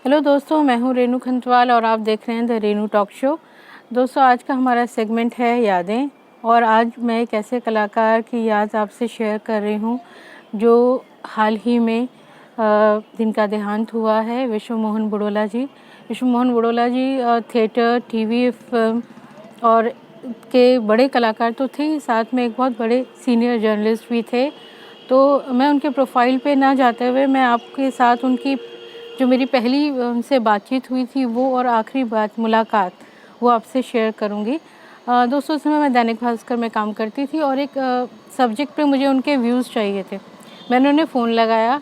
Hello दोस्तों, मैं हूं रेनू खंतवाल और आप देख रहे हैं द रेनू टॉक शो। दोस्तों, आज का हमारा सेगमेंट है यादें, और आज मैं एक ऐसे कलाकार की याद आपसे शेयर कर रही हूं जो हाल ही में जिनका देहांत हुआ है, विश्व मोहन बुडोला जी। विश्व मोहन बुडोला जी थिएटर, टीवी, फिल्म और के बड़े कलाकार तो थे, साथ में एक बहुत बड़े सीनियर जर्नलिस्ट भी थे। तो मैं उनके प्रोफाइल पे ना जाते हुए मैं आपके साथ उनकी जो मेरी पहली उनसे बातचीत हुई थी वो और आखिरी मुलाकात वो आपसे शेयर करूँगी। दोस्तों, उस समय मैं दैनिक भास्कर में काम करती थी और एक सब्जेक्ट पे मुझे उनके व्यूज़ चाहिए थे। मैंने उन्हें फ़ोन लगाया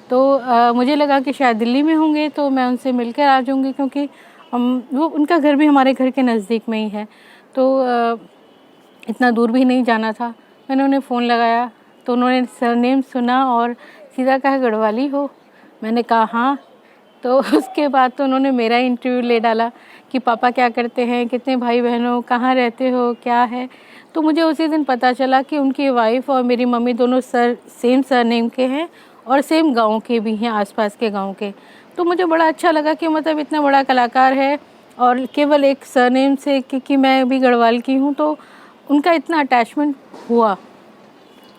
तो मुझे लगा कि शायद दिल्ली में होंगे, तो मैं उनसे मिलकर आ जाऊँगी, क्योंकि वो उनका घर भी हमारे घर के नज़दीक में ही है, तो इतना दूर भी नहीं जाना था। मैंने उन्हें फ़ोन लगाया तो उन्होंने सरनेम सुना और सीधा कहा, गढ़वाली हो? मैंने कहा हाँ। तो उसके बाद तो उन्होंने मेरा इंटरव्यू ले डाला कि पापा क्या करते हैं, कितने भाई बहन हो, कहाँ रहते हो, क्या है। तो मुझे उसी दिन पता चला कि उनकी वाइफ और मेरी मम्मी दोनों सेम सरनेम के हैं और सेम गांव के भी हैं, आसपास के गांव के। तो मुझे बड़ा अच्छा लगा कि मतलब इतना बड़ा कलाकार है और केवल एक सरनेम से, क्योंकि मैं भी गढ़वाल की हूँ, तो उनका इतना अटैचमेंट हुआ।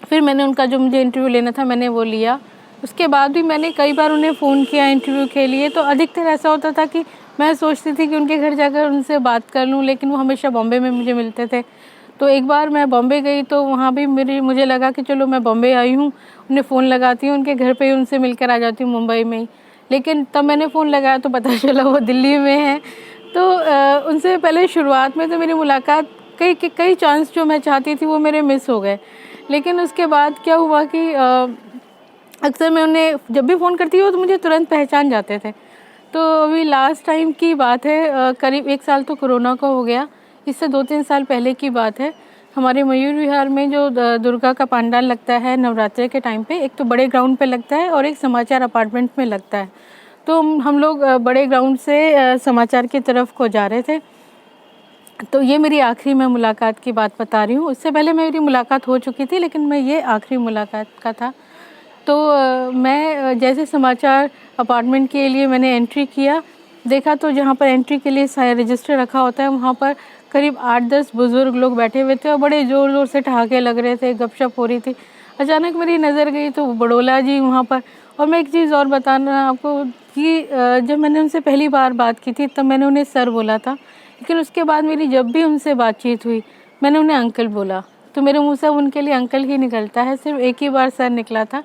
फिर मैंने उनका जो मुझे इंटरव्यू लेना था मैंने वो लिया। उसके बाद भी मैंने कई बार उन्हें फ़ोन किया इंटरव्यू के लिए, तो अधिकतर ऐसा होता था कि मैं सोचती थी कि उनके घर जाकर उनसे बात कर लूं, लेकिन वो हमेशा बॉम्बे में मुझे मिलते थे। तो एक बार मैं बॉम्बे गई तो वहाँ भी मुझे लगा कि चलो मैं बॉम्बे आई हूँ, उन्हें फ़ोन लगाती हूँ, उनके घर पे ही उनसे मिलकर आ जाती हूँ मुंबई में ही। लेकिन तब मैंने फ़ोन लगाया तो पता चला वो दिल्ली में है। तो उनसे पहले शुरुआत में तो मेरी मुलाकात कई चांस जो मैं चाहती थी वो मेरे मिस हो गए। लेकिन उसके बाद क्या हुआ कि अक्सर मैं उन्हें जब भी फ़ोन करती हूँ तो मुझे तुरंत पहचान जाते थे। तो अभी लास्ट टाइम की बात है, करीब 1 साल तो कोरोना का हो गया, इससे 2-3 साल पहले की बात है। हमारे मयूर विहार में जो दुर्गा का पंडाल लगता है नवरात्रि के टाइम पे, एक तो बड़े ग्राउंड पे लगता है और एक समाचार अपार्टमेंट में लगता है। तो हम लोग बड़े ग्राउंड से समाचार की तरफ को जा रहे थे। तो ये मेरी आखिरी मैं मुलाकात की बात बता रही हूँ। उससे पहले मेरी मुलाकात हो चुकी थी, लेकिन मैं ये आखिरी मुलाकात का था। तो मैं जैसे समाचार अपार्टमेंट के लिए मैंने एंट्री किया, देखा तो जहाँ पर एंट्री के लिए रजिस्टर रखा होता है वहाँ पर करीब 8-10 बुज़ुर्ग लोग बैठे हुए थे और बड़े ज़ोर ज़ोर से ठहाके लग रहे थे, गपशप हो रही थी। अचानक मेरी नज़र गई तो बुडोला जी वहाँ पर। और मैं एक चीज़ और बताना आपको कि जब मैंने उनसे पहली बार बात की थी तब मैंने उन्हें सर बोला था, लेकिन उसके बाद मेरी जब भी उनसे बातचीत हुई मैंने उन्हें अंकल बोला। तो मेरे मुँह से उनके लिए अंकल ही निकलता है, सिर्फ एक ही बार सर निकला था,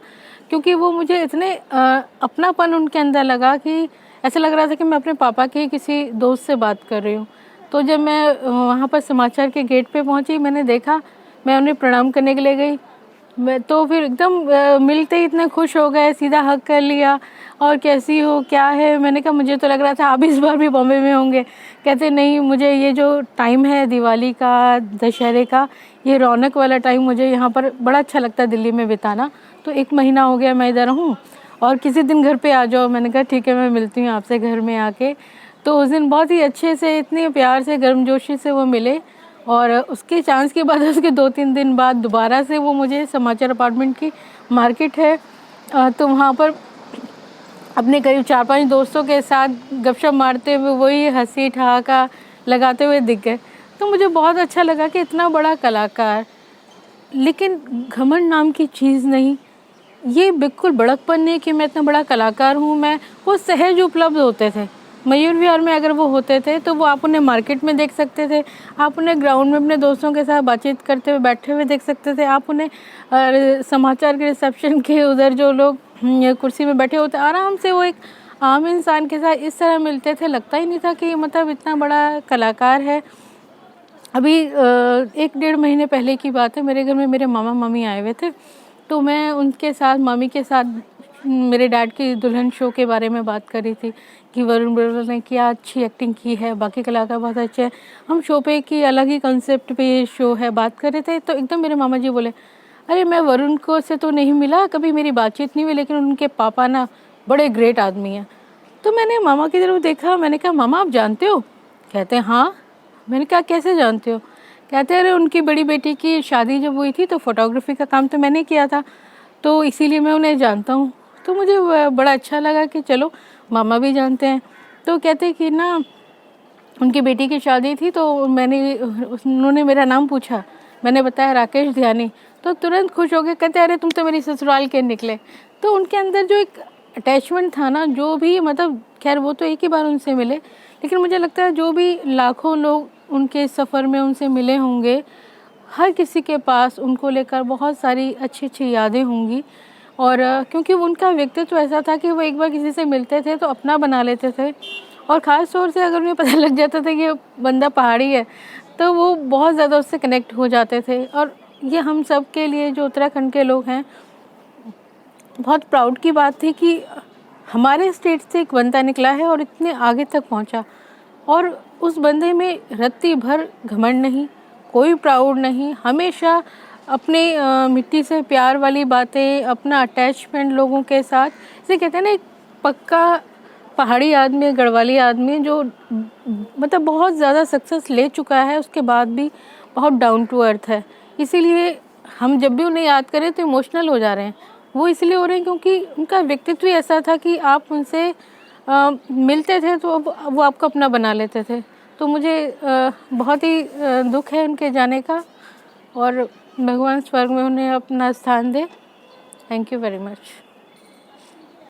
क्योंकि वो मुझे इतने अपनापन उनके अंदर लगा कि ऐसा लग रहा था कि मैं अपने पापा के किसी दोस्त से बात कर रही हूँ। तो जब मैं वहाँ पर समाचार के गेट पे पहुँची, मैंने देखा, मैं उन्हें प्रणाम करने के लिए गई। मैं तो फिर एकदम मिलते ही इतने खुश हो गए, सीधा हग कर लिया और कैसी हो, क्या है। मैंने कहा मुझे तो लग रहा था आप इस बार भी बॉम्बे में होंगे। कहते नहीं, मुझे ये जो टाइम है दिवाली का, दशहरे का, ये रौनक वाला टाइम मुझे यहाँ पर बड़ा अच्छा लगता है दिल्ली में बिताना। तो 1 महीना हो गया मैं इधर हूँ और किसी दिन घर पे आ जाओ। मैंने कहा ठीक है, मैं मिलती हूँ आपसे घर में आके। तो उस दिन बहुत ही अच्छे से, इतने प्यार से, गर्मजोशी से वो मिले। और उसके चांस के बाद उसके 2-3 दिन बाद दोबारा से वो मुझे समाचार अपार्टमेंट की मार्केट है, तो वहाँ पर अपने करीब 4-5 दोस्तों के साथ गपशप मारते हुए वही हंसी ठहाका लगाते हुए दिख गए। तो मुझे बहुत अच्छा लगा कि इतना बड़ा कलाकार, लेकिन घमंड नाम की चीज़ नहीं, ये बिल्कुल बड़कपन नहीं कि मैं इतना बड़ा कलाकार हूँ। मैं वो सहज उपलब्ध होते थे मयूर विहार में, अगर वो होते थे तो वो आप उन्हें मार्केट में देख सकते थे, आप उन्हें ग्राउंड में अपने दोस्तों के साथ बातचीत करते हुए बैठे हुए देख सकते थे, आप उन्हें समाचार के रिसेप्शन के उधर जो लोग कुर्सी में बैठे होते आराम से वो एक आम इंसान के साथ इस तरह मिलते थे। लगता ही नहीं था कि मतलब इतना बड़ा कलाकार है। अभी 1-1.5 महीने पहले की बात है, मेरे घर में मेरे मामा मामी आए हुए थे। तो मैं उनके साथ, मामी के साथ मेरे डैड की दुल्हन शो के बारे में बात कर रही थी कि वरुण बड़वल ने क्या अच्छी एक्टिंग की है, बाकी कलाकार बहुत अच्छे हैं, हम शो पे की अलग ही कंसेप्ट पे ये शो है, बात कर रहे थे। तो एकदम मेरे मामा जी बोले, अरे मैं वरुण को से तो नहीं मिला, कभी मेरी बातचीत नहीं हुई, लेकिन उनके पापा ना बड़े ग्रेट आदमी हैं। तो मैंने मामा की तरफ देखा, मैंने कहा मामा आप जानते हो? कहते हैं हाँ। मैंने कहा कैसे जानते हो? कहते हैं अरे उनकी बड़ी बेटी की शादी जब हुई थी तो फोटोग्राफी का काम तो मैंने किया था, तो इसीलिए मैं उन्हें जानता हूँ। तो मुझे बड़ा अच्छा लगा कि चलो मामा भी जानते हैं। तो कहते कि ना उनकी बेटी की शादी थी, तो उन्होंने मेरा नाम पूछा, मैंने बताया राकेश ध्यानी, तो तुरंत खुश हो गए, कहते अरे तुम तो मेरी ससुराल के निकले। तो उनके अंदर जो एक अटैचमेंट था ना, जो भी मतलब खैर वो तो एक ही बार उनसे मिले, लेकिन मुझे लगता है जो भी लाखों लोग उनके सफ़र में उनसे मिले होंगे, हर किसी के पास उनको लेकर बहुत सारी अच्छी अच्छी यादें होंगी। और क्योंकि उनका व्यक्तित्व ऐसा था कि वो एक बार किसी से मिलते थे तो अपना बना लेते थे, और ख़ास तौर से अगर उन्हें पता लग जाता था कि ये बंदा पहाड़ी है तो वो बहुत ज़्यादा उससे कनेक्ट हो जाते थे। और ये हम सब के लिए जो उत्तराखंड के लोग हैं, बहुत प्राउड की बात थी कि हमारे स्टेट से एक बंदा निकला है और इतने आगे तक पहुंचा, और उस बंदे में रत्ती भर घमंड नहीं, कोई प्राउड नहीं, हमेशा अपने मिट्टी से प्यार वाली बातें, अपना अटैचमेंट लोगों के साथ। इसे कहते हैं ना, एक पक्का पहाड़ी आदमी, गढ़वाली आदमी जो मतलब बहुत ज़्यादा सक्सेस ले चुका है, उसके बाद भी बहुत डाउन टू अर्थ है। इसीलिए हम जब भी उन्हें याद करें तो इमोशनल हो जा रहे हैं। वो इसलिए हो रहे हैं क्योंकि उनका व्यक्तित्व ही ऐसा था कि आप उनसे मिलते थे तो वो आपको अपना बना लेते थे। तो मुझे बहुत ही दुख है उनके जाने का, और भगवान स्वर्ग में उन्हें अपना स्थान दे। Thank you very much.